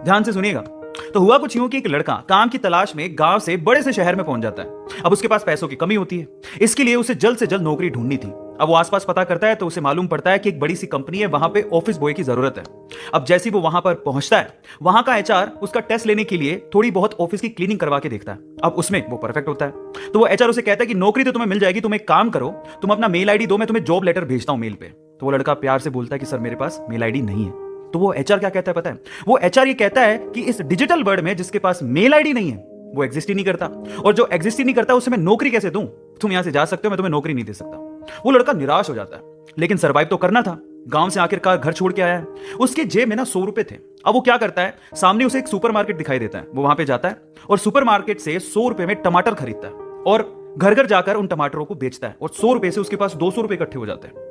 ध्यान से सुनिएगा। तो हुआ कुछ यूं कि एक लड़का काम की तलाश में गांव से बड़े से शहर में पहुंच जाता है। अब उसके पास पैसों की कमी होती है, इसके लिए उसे जल्द से जल्द नौकरी ढूंढनी थी। अब वो आसपास पता करता है तो उसे मालूम पड़ता है कि एक बड़ी सी कंपनी है, वहां पे ऑफिस बॉय की जरूरत है। अब जैसे ही वो वहां पर पहुंचता है, वहां का एचआर उसका टेस्ट लेने के लिए थोड़ी बहुत ऑफिस की क्लीनिंग करवा के देखता है। अब उसमें वो परफेक्ट होता है, तो वो एचआर उसे कहता है कि नौकरी तो तुम्हें मिल जाएगी, तुम एक काम करो, तुम अपना मेल आईडी दो, मैं तुम्हें जॉब लेटर भेजता हूं मेल पे। तो वो लड़का प्यार से बोलता है कि सर मेरे पास मेल आईडी नहीं है। तो वो एचआर क्या कहता है पता है? वो एचआर ये कहता है कि इस डिजिटल वर्ल्ड में जिसके पास मेल आईडी नहीं है वो एग्जिस्ट ही नहीं करता, और जो एग्जिस्ट ही नहीं करता उसे मैं नौकरी कैसे दूं? तुम यहां से जा सकते हो, मैं तुम्हें नौकरी नहीं दे सकता। वो लड़का निराश हो जाता है, लेकिन सर्वाइव तो करना था। गांव से आखिरकार घर छोड़ के आया है, उसके जेब में ना 100 रुपए थे। अब वो क्या करता है, सामने उसे एक सुपरमार्केट दिखाई देता है, वो वहां पे जाता है और सुपरमार्केट से 100 रुपए में टमाटर खरीदता है और घर घर जाकर उन टमाटरों को बेचता है, और 100 रुपए से उसके पास 200 रुपए इकट्ठे हो जाते हैं।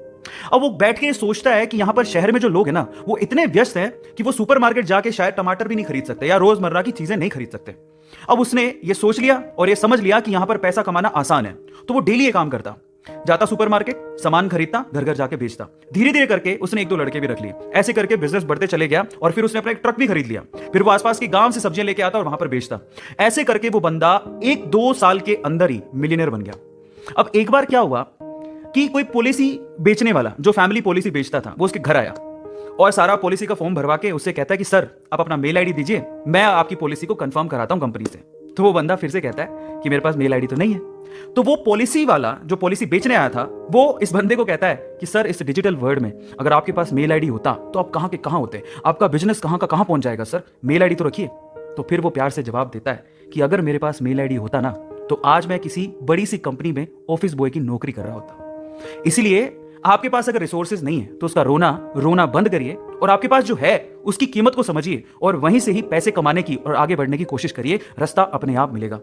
अब वो बैठ के सोचता है कि यहां पर शहर में जो लोग हैं ना, वो इतने व्यस्त हैं कि वो सुपरमार्केट जाके शायद टमाटर भी नहीं खरीद सकते या रोजमर्रा की चीजें नहीं खरीद सकते। अब उसने ये सोच लिया और ये समझ लिया कि यहां पर पैसा कमाना आसान है, तो वो डेली ये काम करता, जाता सुपरमार्केट, सामान खरीदता, घर घर जाके बेचता। धीरे धीरे करके उसने 1-2 लड़के भी रख लिए, ऐसे करके बिजनेस बढ़ते चले गया और फिर उसने अपना एक ट्रक भी खरीद लिया। फिर वो आसपास के गांव से सब्जियां लेके आता और वहां पर बेचता। ऐसे करके वो बंदा 1-2 साल के अंदर ही मिलियनर बन गया। अब एक बार क्या हुआ कि कोई पॉलिसी बेचने वाला, जो फैमिली पॉलिसी बेचता था, वो उसके घर आया और सारा पॉलिसी का फॉर्म भरवा के उससे कहता है कि सर आप अपना मेल आईडी दीजिए, मैं आपकी पॉलिसी को कंफर्म कराता हूं कंपनी से। तो वो बंदा फिर से कहता है कि मेरे पास मेल आईडी तो नहीं है। तो वो पॉलिसी वाला जो पॉलिसी बेचने आया था, वो इस बंदे को कहता है कि सर इस डिजिटल वर्ल्ड में अगर आपके पास मेल आईडी होता तो आप कहां के कहां होते, आपका बिजनेस कहां का कहां पहुंच जाएगा, सर मेल आईडी तो रखिए। तो फिर वो प्यार से जवाब देता है कि अगर मेरे पास मेल आईडी होता ना, तो आज मैं किसी बड़ी सी कंपनी में ऑफिस बॉय की नौकरी कर रहा होता। इसलिए आपके पास अगर रिसोर्सेज नहीं है तो उसका रोना रोना बंद करिए, और आपके पास जो है उसकी कीमत को समझिए और वहीं से ही पैसे कमाने की और आगे बढ़ने की कोशिश करिए। रास्ता अपने आप मिलेगा।